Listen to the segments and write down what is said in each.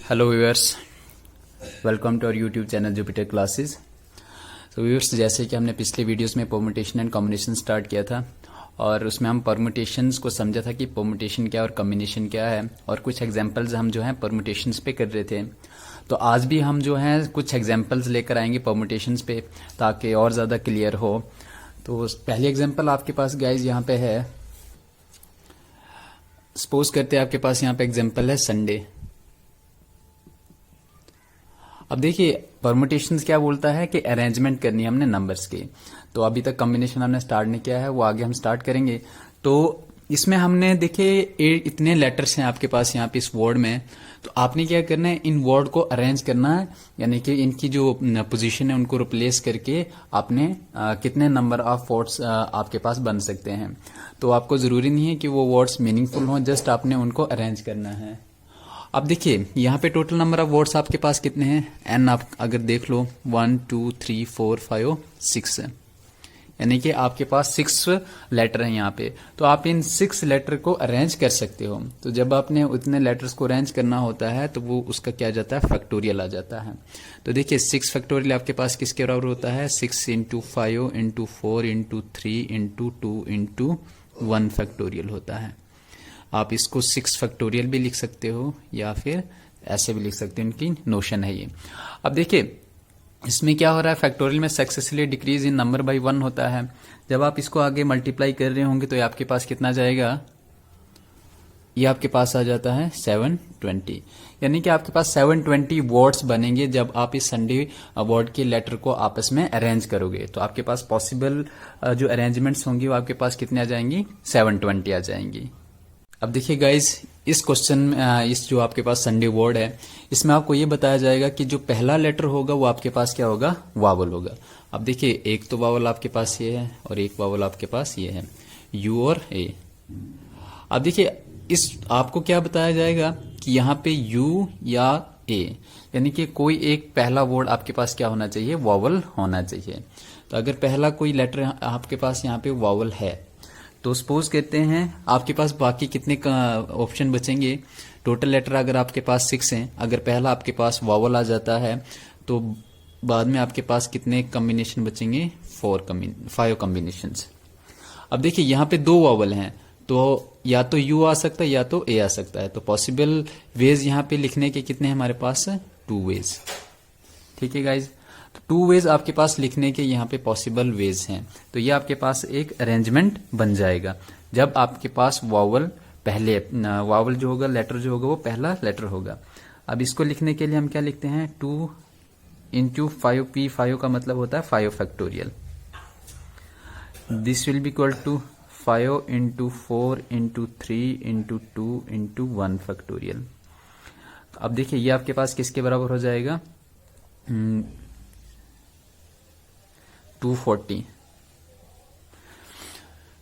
Hello viewers, welcome to our YouTube channel Jupiter Classes. तो viewers, जैसे कि हमने पिछले वीडियोस में परमुटेशन एंड कॉम्बिनेशन स्टार्ट किया था और उसमें हम परमुटेशंस को समझा था कि परमुटेशन क्या और कॉम्बिनेशन क्या है, और कुछ एग्जांपल्स हम जो हैं परमुटेशंस पे कर रहे थे। तो आज भी हम जो हैं कुछ एग्जांपल्स लेकर आएंगे परमुटेशंस पे ताकि और ज़्यादा क्लियर हो। तो पहली एग्जाम्पल आपके पास गाइज यहाँ पे है। सपोज करते हैं आपके पास यहाँ पे एग्जाम्पल है संडे। अब देखिए परमुटेशंस क्या बोलता है कि अरेंजमेंट करनी है हमने नंबर्स की। तो अभी तक कॉम्बिनेशन हमने स्टार्ट नहीं किया है, वो आगे हम स्टार्ट करेंगे। तो इसमें हमने देखिए इतने लेटर्स हैं आपके पास यहाँ पे इस वर्ड में। तो आपने क्या करना है, इन वर्ड को अरेंज करना है, यानी कि इनकी जो पोजीशन है उनको रिप्लेस करके आपने कितने नंबर ऑफ वर्ड्स आपके पास बन सकते हैं। तो आपको जरूरी नहीं है कि वो वर्ड्स मीनिंगफुल हों, जस्ट आपने उनको अरेंज करना है। अब देखिए यहाँ पे टोटल नंबर ऑफ वर्ड्स आपके पास कितने हैं, एन आप अगर देख लो 1 2 3 4 5 6 है, यानी कि आपके पास 6 लेटर हैं यहाँ पे। तो आप इन 6 लेटर को अरेंज कर सकते हो। तो जब आपने उतने लेटर्स को अरेंज करना होता है तो वो उसका क्या जाता है, फैक्टोरियल आ जाता है। तो देखिए 6 फैक्टोरियल आपके पास किसके बराबर होता है, 6 into 5 into 4 into 3 into 2 into 1 factorial होता है। आप इसको 6 फैक्टोरियल भी लिख सकते हो या फिर ऐसे भी लिख सकते हो, इनकी नोशन है ये। अब देखिए इसमें क्या हो रहा है, फैक्टोरियल में successfully decrease in number by 1 होता है। जब आप इसको आगे मल्टीप्लाई कर रहे होंगे तो ये आपके पास कितना जाएगा, ये आपके पास आ जाता है 720, यानी कि आपके पास 720 वर्ड्स बनेंगे जब आप इस संडे वर्ड के लेटर को आपस में अरेंज करोगे। तो आपके पास पॉसिबल जो अरेंजमेंट्स होंगी वो आपके पास कितने आ जाएंगी, 720 आ जाएंगी। अब देखिए गाइज इस क्वेश्चन में इस जो आपके पास संडे वर्ड है इसमें आपको ये बताया जाएगा कि जो पहला लेटर होगा वो आपके पास क्या होगा, वावल होगा। अब देखिए एक तो वावल आपके पास ये है और एक वावल आपके पास ये है, यू और ए। अब देखिए इस आपको क्या बताया जाएगा कि यहाँ पे यू या ए, यानी कि कोई एक पहला वर्ड आपके पास क्या होना चाहिए, वावल होना चाहिए। तो अगर पहला कोई लेटर आपके पास यहाँ पे वावल है तो सपोज कहते हैं आपके पास बाकी कितने ऑप्शन बचेंगे। टोटल लेटर अगर आपके पास 6 हैं, अगर पहला आपके पास वावल आ जाता है तो बाद में आपके पास कितने कॉम्बिनेशन बचेंगे, 5 कॉम्बिनेशंस। अब देखिए यहाँ पे 2 वावल हैं तो या तो यू आ सकता है या तो ए आ सकता है। तो पॉसिबल वेज यहाँ पे लिखने के कितने हैं हमारे पास, 2 वेज। ठीक है गाइज, 2 वेज आपके पास लिखने के यहाँ पे पॉसिबल वेज हैं। तो ये आपके पास एक अरेंजमेंट बन जाएगा जब आपके पास वावल पहले वावल जो होगा, लेटर जो होगा वो पहला लेटर होगा। अब इसको लिखने के लिए हम क्या लिखते हैं, 2 इंटू 5 पी 5 का मतलब होता है 5 factorial. This will be equal to 5 into 4 into 3 into 2 into 1 factorial. अब देखिए ये आपके पास किसके बराबर हो जाएगा, 240।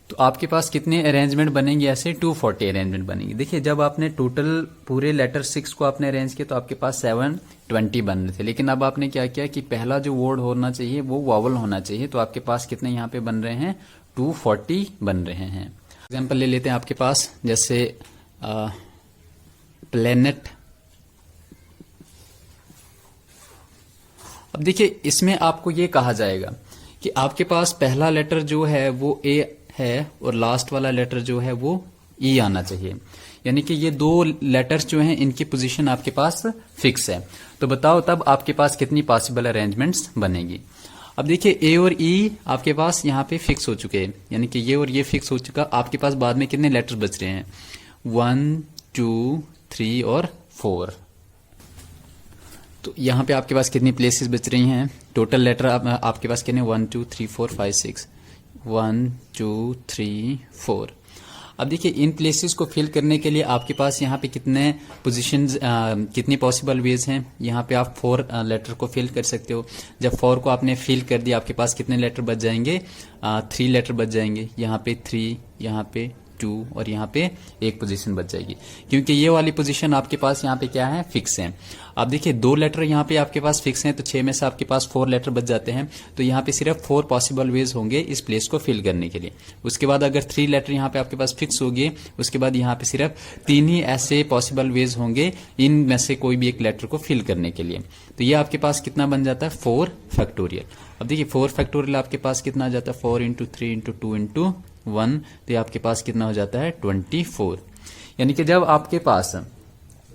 तो आपके पास कितने अरेंजमेंट बनेंगे, ऐसे 240 अरेंजमेंट बनेंगे। देखिए जब आपने टोटल पूरे लेटर 6 को आपने अरेंज किया तो आपके पास 720 बन रहे थे, लेकिन अब आपने क्या किया कि पहला जो वर्ड होना चाहिए वो वावल होना चाहिए। तो आपके पास कितने यहाँ पे बन रहे हैं, 240 बन रहे हैं। एग्जाम्पल ले लेते हैं आपके पास, जैसे प्लेनेट। अब देखिए इसमें आपको ये कहा जाएगा कि आपके पास पहला लेटर जो है वो ए है और लास्ट वाला लेटर जो है वो ई आना चाहिए, यानी कि ये 2 लेटर्स जो हैं इनकी पोजीशन आपके पास फिक्स है। तो बताओ तब आपके पास कितनी पॉसिबल अरेंजमेंट्स बनेगी। अब देखिए ए और ई आपके पास यहाँ पे फिक्स हो चुके हैं, यानी कि ये और ये फिक्स हो चुका। आपके पास बाद में कितने लेटर्स बच रहे हैं, 1 2 3 और 4। तो यहाँ पे आपके पास कितनी प्लेसेस बच रही हैं, टोटल लेटर आपके पास कितने, 1 2 3 4 5 6, 1 2 3 4। अब देखिए इन प्लेसेस को फिल करने के लिए आपके पास यहाँ पे कितने पोजीशंस कितनी पॉसिबल वेज हैं। यहाँ पे आप 4 लेटर को फिल कर सकते हो। जब 4 को आपने फिल कर दिया आपके पास कितने लेटर बच जाएंगे, 3 लेटर बच जाएंगे। यहाँ पे 3, यहाँ पे 2 और यहाँ पे एक पोजीशन बच जाएगी, क्योंकि ये वाली पोजीशन आपके पास यहाँ पे क्या है, फिक्स है। अब देखिए 2 लेटर यहाँ पे आपके पास फिक्स हैं, तो 6 में से आपके पास 4 लेटर बच जाते हैं। तो यहाँ पे सिर्फ 4 पॉसिबल वेज होंगे इस प्लेस को फिल करने के लिए। उसके बाद अगर 3 लेटर यहाँ पे आपके पास फिक्स हो गए, उसके बाद यहाँ पे सिर्फ 3 ही ऐसे पॉसिबल वेज होंगे इनमें से कोई भी एक लेटर को फिल करने के लिए। तो ये आपके पास कितना बन जाता है, 4 फैक्टोरियल। अब देखिए 4 फैक्टोरियल आपके पास कितना आ जाता है, 4 इंटू 3 इंटू 2 इंटू 1, तो ये आपके पास कितना हो जाता है, 24। यानी कि जब आपके पास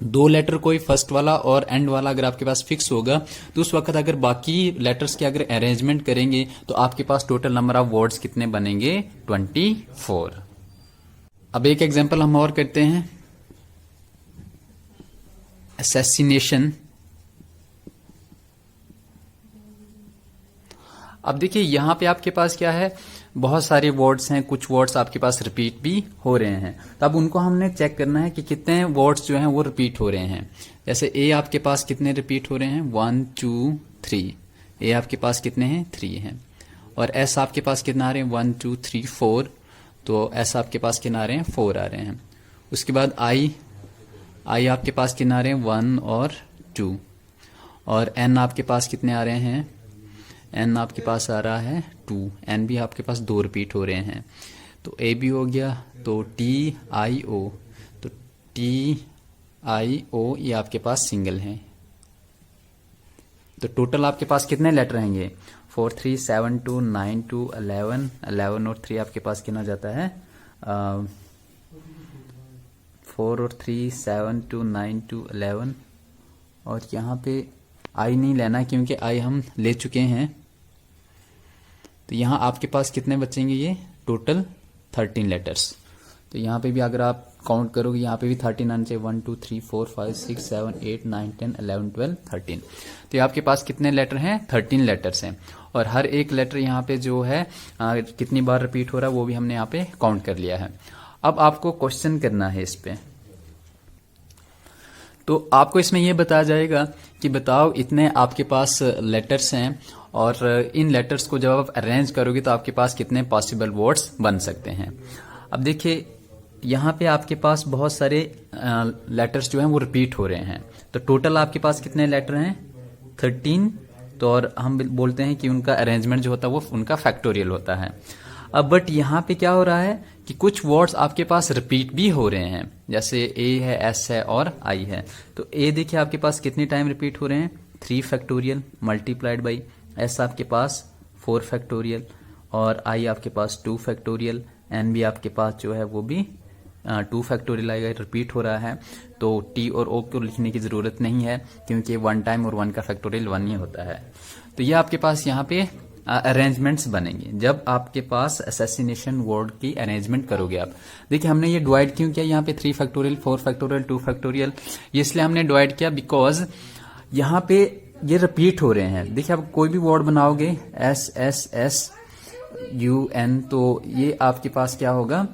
2 लेटर कोई फर्स्ट वाला और एंड वाला अगर आपके पास फिक्स होगा, तो उस वक्त अगर बाकी लेटर्स के अगर अरेंजमेंट करेंगे तो आपके पास टोटल नंबर ऑफ वर्ड्स कितने बनेंगे, 24। अब एक एग्जांपल हम और करते हैं, असैसिनेशन। अब देखिए यहां पे आपके पास क्या है, बहुत सारे वर्ड्स हैं, कुछ वर्ड्स आपके पास रिपीट भी हो रहे हैं। तो अब उनको हमने चेक करना है कि कितने वर्ड्स जो हैं वो रिपीट हो रहे हैं। जैसे ए आपके पास कितने रिपीट हो रहे हैं, 1 2 3। ए आपके पास कितने हैं, 3 हैं। और एस आपके पास कितना आ रहे हैं, 1 2 3 4। तो एस आपके पास कितना आ रहे हैं, 4 आ रहे हैं। उसके बाद आई आपके पास कितना आ रहे हैं, 1 और 2। और एन आपके पास कितने आ रहे हैं, एन आपके पास आ रहा है 2। एन भी आपके पास 2 रिपीट हो रहे हैं। तो ए भी हो गया, तो टी आई ओ, तो टी आई ओ ये आपके पास सिंगल है। तो टोटल आपके पास कितने लेटर रहेंगे, 4 3 7 2 9 2 11 11 और 3 आपके पास कितना जाता है, 4 और 3 7 2 9 2 11। और यहाँ पे आई नहीं लेना क्योंकि आई हम ले चुके हैं। तो यहाँ आपके पास कितने बचेंगे, ये टोटल 13 लेटर्स। तो यहाँ पे भी अगर आप काउंट करोगे, यहाँ पे भी 13 आने चाहिए, 1 2 3 4 5 6 7 8 9 10 11 12 13। तो ये आपके पास कितने लेटर हैं, 13 लेटर्स हैं। और हर एक लेटर यहाँ पे जो है कितनी बार रिपीट हो रहा है वो भी हमने यहाँ पे काउंट कर लिया है। अब आपको क्वेश्चन करना है इस पे। तो आपको इसमें यह बताया जाएगा कि बताओ इतने आपके पास लेटर्स हैं और इन लेटर्स को जब आप अरेंज करोगे तो आपके पास कितने पॉसिबल वर्ड्स बन सकते हैं। अब देखिए यहाँ पे आपके पास बहुत सारे लेटर्स जो हैं वो रिपीट हो रहे हैं। तो टोटल आपके पास कितने लेटर हैं, 13। तो और हम बोलते हैं कि उनका अरेंजमेंट जो होता है वो उनका फैक्टोरियल होता है। अब बट यहाँ पे क्या हो रहा है कि कुछ वर्ड्स आपके पास रिपीट भी हो रहे हैं, जैसे ए है, एस है और आई है। तो ए देखिए आपके पास कितनी टाइम रिपीट हो रहे हैं, 3 फैक्टोरियल मल्टीप्लाइड बाई एस आपके पास 4 फैक्टोरियल और आई आपके पास 2 फैक्टोरियल। एन भी आपके पास जो है वो भी 2 फैक्टोरियल आएगा, रिपीट हो रहा है। तो टी और ओ को लिखने की जरूरत नहीं है क्योंकि 1 टाइम और 1 का फैक्टोरियल 1 ही होता है। तो ये आपके पास यहाँ पे अरेंजमेंट्स बनेंगे जब आपके पास असैसिनेशन वर्ड की अरेंजमेंट करोगे आप। देखिए हमने ये डिवाइड क्यों किया, यहाँ पे 3 फैक्टोरियल 4 फैक्टोरियल 2 फैक्टोरियल, ये इसलिए हमने डिवाइड किया बिकॉज यहाँ पे ये रिपीट हो रहे हैं। देखिए आप कोई भी वर्ड बनाओगे S S S U N, तो ये आपके पास क्या होगा,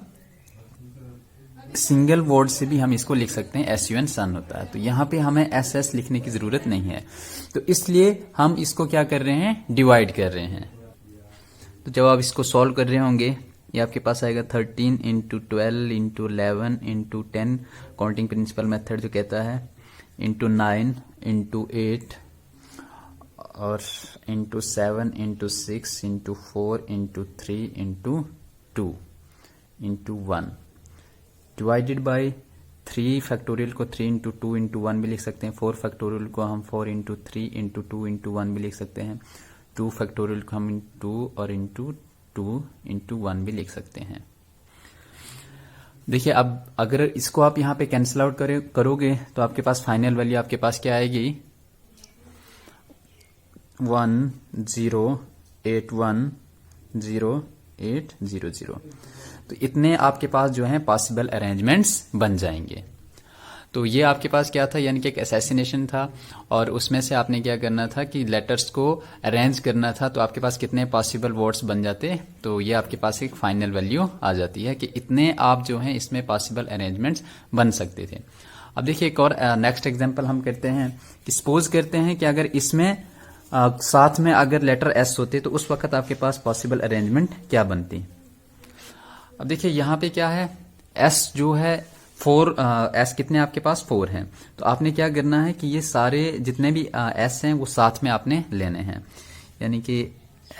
सिंगल वर्ड से भी हम इसको लिख सकते हैं, एस यू एन सन होता है। तो यहाँ पे हमें एस एस लिखने की जरूरत नहीं है, तो इसलिए हम इसको क्या कर रहे हैं, डिवाइड कर रहे हैं। तो जब आप इसको सॉल्व कर रहे होंगे ये आपके पास आएगा 13 into 12 into 11 into 10, counting principal method जो कहता है, इंटू 9 इंटू 8 और into 7 into 6 into 4 into 3 into 2 into 1 divided by 3 factorial को 3 इंटू 2 इंटू 1 भी लिख सकते हैं। 4 फैक्टोरियल को हम 4 इंटू 3 इंटू 2 इंटू 1 भी लिख सकते हैं। 2 फैक्टोरियल को हम इंटू और इंटू 2 इंटू 1 भी लिख सकते हैं। देखिए अब अगर इसको आप यहाँ पे कैंसिल आउट करोगे तो आपके पास फाइनल वैल्यू आपके पास क्या आएगी, 10810800। तो इतने आपके पास जो है पॉसिबल अरेंजमेंट्स बन जाएंगे। तो ये आपके पास क्या था, यानी कि एक असैसिनेशन था और उसमें से आपने क्या करना था कि लेटर्स को अरेंज करना था। तो आपके पास कितने पॉसिबल वर्ड्स बन जाते, तो ये आपके पास एक फाइनल वैल्यू आ जाती है कि इतने आप जो हैं इसमें पॉसिबल अरेंजमेंट्स बन सकते थे। अब देखिए एक और नेक्स्ट एग्जांपल हम करते हैं कि सपोज करते हैं कि अगर इसमें साथ में अगर लेटर एस होते तो उस वक्त आपके पास पॉसिबल अरेंजमेंट क्या बनती। अब देखिए यहाँ पे क्या है, एस जो है फोर, एस कितने आपके पास 4 हैं, तो आपने क्या करना है कि ये सारे जितने भी एस हैं वो साथ में आपने लेने हैं, यानी कि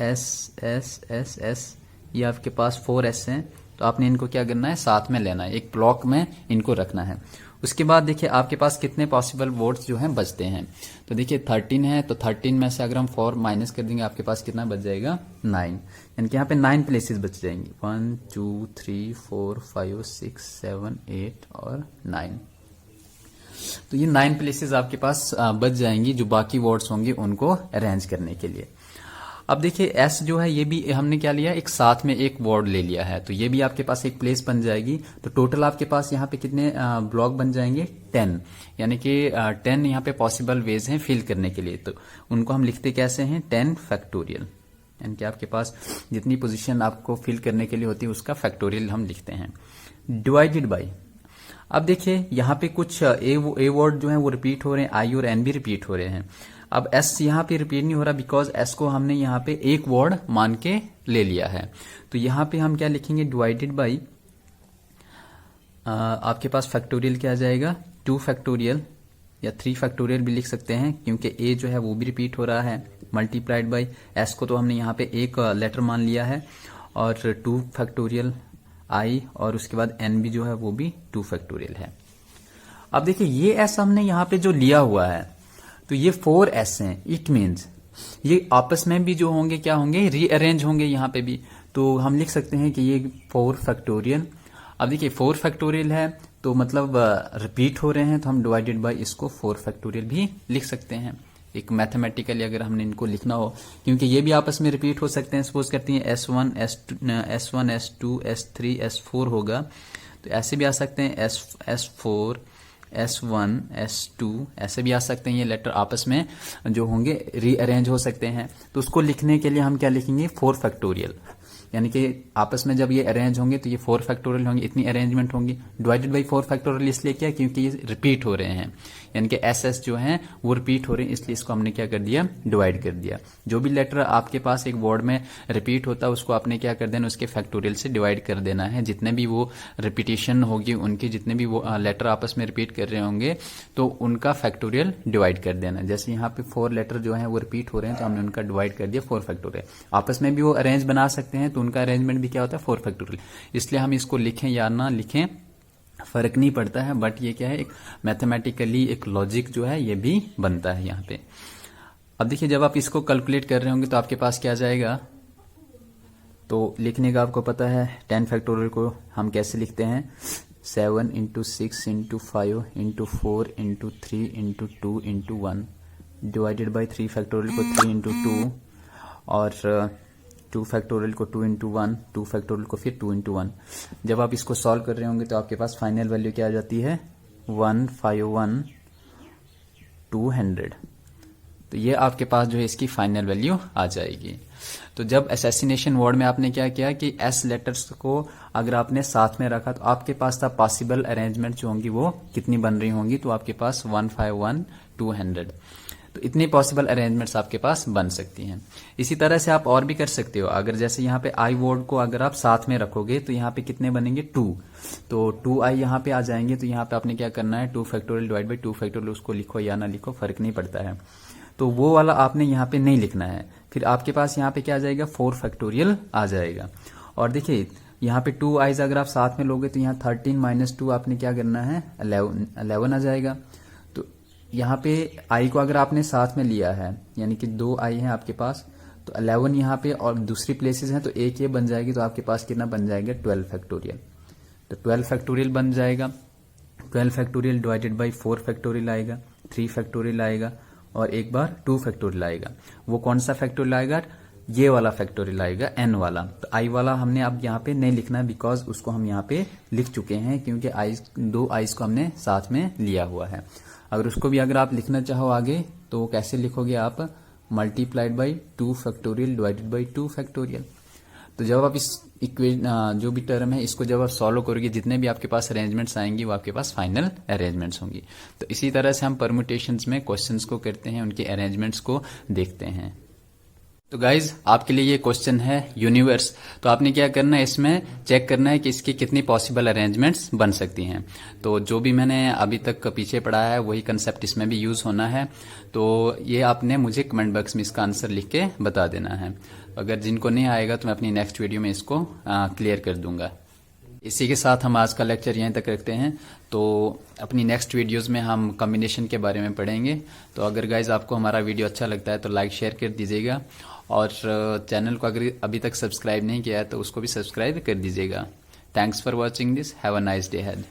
एस एस एस एस, ये आपके पास 4 एस हैं, तो आपने इनको क्या करना है साथ में लेना है, एक ब्लॉक में इनको रखना है। उसके बाद देखिए आपके पास कितने पॉसिबल वर्ड्स जो हैं बचते हैं, तो देखिए 13 है, तो 13 में से अगर हम 4 माइनस कर देंगे आपके पास कितना बच जाएगा 9, यानी कि यहाँ पे 9 प्लेसेस बच जाएंगी, 1 2 3 4 5 6 7 8 और 9। तो ये 9 प्लेसेस आपके पास बच जाएंगी जो बाकी वर्ड्स होंगे उनको अरेंज करने के लिए। अब देखिए एस जो है ये भी हमने क्या लिया, एक साथ में एक वर्ड ले लिया है, तो ये भी आपके पास एक प्लेस बन जाएगी। तो टोटल आपके पास यहाँ पे कितने ब्लॉक बन जाएंगे 10, यानी कि 10 यहाँ पे पॉसिबल वेज हैं फिल करने के लिए। तो उनको हम लिखते कैसे हैं 10 फैक्टोरियल, यानी कि आपके पास जितनी पोजीशन आपको फिल करने के लिए होती है उसका फैक्टोरियल हम लिखते हैं। डिवाइडेड बाई, अब देखिए यहाँ पे कुछ ए वर्ड जो है वो रिपीट हो रहे हैं, आई और एन भी रिपीट हो रहे हैं। अब एस यहाँ पे रिपीट नहीं हो रहा बिकॉज एस को हमने यहाँ पे एक वर्ड मान के ले लिया है। तो यहाँ पे हम क्या लिखेंगे डिवाइडेड बाई, आपके पास फैक्टोरियल क्या आ जाएगा 2 फैक्टोरियल या 3 फैक्टोरियल भी लिख सकते हैं क्योंकि ए जो है वो भी रिपीट हो रहा है, मल्टीप्लाइड बाई एस को तो हमने यहाँ पे एक लेटर मान लिया है, और 2 फैक्टोरियल आई और उसके बाद एन भी जो है वो भी 2 फैक्टोरियल है। अब देखिए ये एस हमने यहाँ पे जो लिया हुआ है तो ये 4 एस हैं, इट मीन्स ये आपस में भी जो होंगे क्या होंगे रीअरेंज होंगे यहाँ पे भी, तो हम लिख सकते हैं कि ये 4 फैक्टोरियल। अब देखिए 4 फैक्टोरियल है तो मतलब रिपीट हो रहे हैं, तो हम डिवाइडेड बाय इसको 4 फैक्टोरियल भी लिख सकते हैं एक मैथमेटिकली अगर हमने इनको लिखना हो, क्योंकि ये भी आपस में रिपीट हो सकते हैं। सपोज करते हैं S1 S2 S3 S4 होगा, तो ऐसे भी आ सकते हैं S4 S1 S2, ऐसे भी आ सकते हैं। ये लेटर आपस में जो होंगे रीअरेंज हो सकते हैं, तो उसको लिखने के लिए हम क्या लिखेंगे 4 फैक्टोरियल, यानी कि आपस में जब ये अरेंज होंगे तो ये 4 फैक्टोरियल होंगे, इतनी अरेंजमेंट होंगी। डिवाइडेड बाई 4 फैक्टोरियल इसलिए क्या, क्योंकि ये रिपीट हो रहे हैं, यानी कि एस एस जो हैं वो रिपीट हो रहे हैं, इसलिए इसको हमने क्या कर दिया डिवाइड कर दिया। जो भी लेटर आपके पास एक वर्ड में रिपीट होता है उसको आपने क्या कर देना उसके फैक्टोरियल से डिवाइड कर देना है। जितने भी वो रिपीटेशन होगी उनकी, जितने भी वो लेटर आपस में रिपीट कर रहे होंगे तो उनका फैक्टोरियल डिवाइड कर देना। जैसे यहाँ पे 4 लेटर जो है वो रिपीट हो रहे हैं तो हमने उनका डिवाइड कर दिया 4 फैक्टोरियल। आपस में भी वो अरेंज बना सकते हैं तो उनका अरेंजमेंट भी क्या होता है 4 फैक्टोरियल। इसलिए हम इसको लिखें या ना लिखें फर्क नहीं पड़ता है, बट ये क्या है एक मैथमेटिकली एक लॉजिक जो है ये भी बनता है यहाँ पे। अब देखिए जब आप इसको कैलकुलेट कर रहे होंगे तो आपके पास क्या जाएगा, तो लिखने का आपको पता है 10 फैक्टोरियल को हम कैसे लिखते हैं 7 into 6 into 5 into 4 into 3 into 2 into 1 divided by 3 factorial को 3 इंटू 2 और 2 फैक्टोरियल को 2 इंटू 1, 2 फैक्टोरियल को फिर 2 इंटू 1। जब आप इसको सॉल्व कर रहे होंगे तो आपके पास फाइनल वैल्यू क्या आ जाती है 151,200। तो ये आपके पास जो है इसकी फाइनल वैल्यू आ जाएगी। तो जब असैसिनेशन वर्ड में आपने क्या किया कि एस लेटर्स को अगर आपने साथ में रखा तो आपके पास था पॉसिबल अरेंजमेंट जो होंगी वो कितनी बन रही होंगी, तो आपके पास 151,200। तो इतनी पॉसिबल अरेंजमेंट्स आपके पास बन सकती हैं। इसी तरह से आप और भी कर सकते हो। अगर जैसे यहाँ पे आई वर्ड को अगर आप साथ में रखोगे तो यहाँ पे कितने बनेंगे 2, तो 2 आई यहाँ पे आ जाएंगे। तो यहाँ पे आपने क्या करना है 2 फैक्टोरियल डिवाइड बाई 2 फैक्टोरियल, उसको लिखो या ना लिखो फर्क नहीं पड़ता है, तो वो वाला आपने यहाँ पे नहीं लिखना है। फिर आपके पास यहाँ पे क्या आ जाएगा 4 फैक्टोरियल आ जाएगा। और देखिए यहाँ पे 2 आईज अगर आप साथ में लोगे तो यहाँ 13 माइनस 2 आपने क्या करना है 11 आ जाएगा। तो यहाँ पे आई को अगर आपने साथ में लिया है यानी कि 2 आई है आपके पास, तो 11 यहाँ पे और दूसरी प्लेसेस हैं तो एक ये बन जाएगी, तो आपके पास कितना बन जाएगा 12 फैक्टोरियल। तो 12 फैक्टोरियल बन जाएगा। 12 फैक्टोरियल डिवाइडेड बाई 4 फैक्टोरियल आएगा, 3 फैक्टोरियल आएगा और एक बार 2 फैक्टोरियल आएगा। वो कौन सा फैक्टोरियल आएगा, ये वाला फैक्टोरियल आएगा एन वाला। तो आई वाला हमने अब यहाँ पे नहीं लिखना बिकॉज उसको हम यहाँ पे लिख चुके हैं क्योंकि आईज 2 आईज को हमने साथ में लिया हुआ है। अगर उसको भी अगर आप लिखना चाहो आगे तो कैसे लिखोगे आप multiplied by 2 factorial divided by 2 factorial. तो जब आप इस इक्वेशन जो भी टर्म है इसको जब आप सॉल्व करोगे जितने भी आपके पास अरेंजमेंट्स आएंगी वो आपके पास फाइनल अरेंजमेंट्स होंगी। तो इसी तरह से हम परम्यूटेशंस में क्वेश्चंस को करते हैं, उनके अरेंजमेंट्स को देखते हैं। तो गाइज आपके लिए ये क्वेश्चन है यूनिवर्स। तो आपने क्या करना है, इसमें चेक करना है कि इसकी कितनी पॉसिबल अरेंजमेंट्स बन सकती हैं। तो जो भी मैंने अभी तक पीछे पढ़ाया है वही कंसेप्ट इसमें भी यूज होना है। तो ये आपने मुझे कमेंट बॉक्स में इसका आंसर लिख के बता देना है। अगर जिनको नहीं आएगा तो मैं अपनी नेक्स्ट वीडियो में इसको क्लियर कर दूंगा। इसी के साथ हम आज का लेक्चर यहीं तक रखते हैं। तो अपनी नेक्स्ट वीडियोस में हम कॉम्बिनेशन के बारे में पढ़ेंगे। तो अगर गाइज आपको हमारा वीडियो अच्छा लगता है तो लाइक शेयर कर दीजिएगा, और चैनल को अगर अभी तक सब्सक्राइब नहीं किया है तो उसको भी सब्सक्राइब कर दीजिएगा। Thanks for watching this, have a nice day ahead.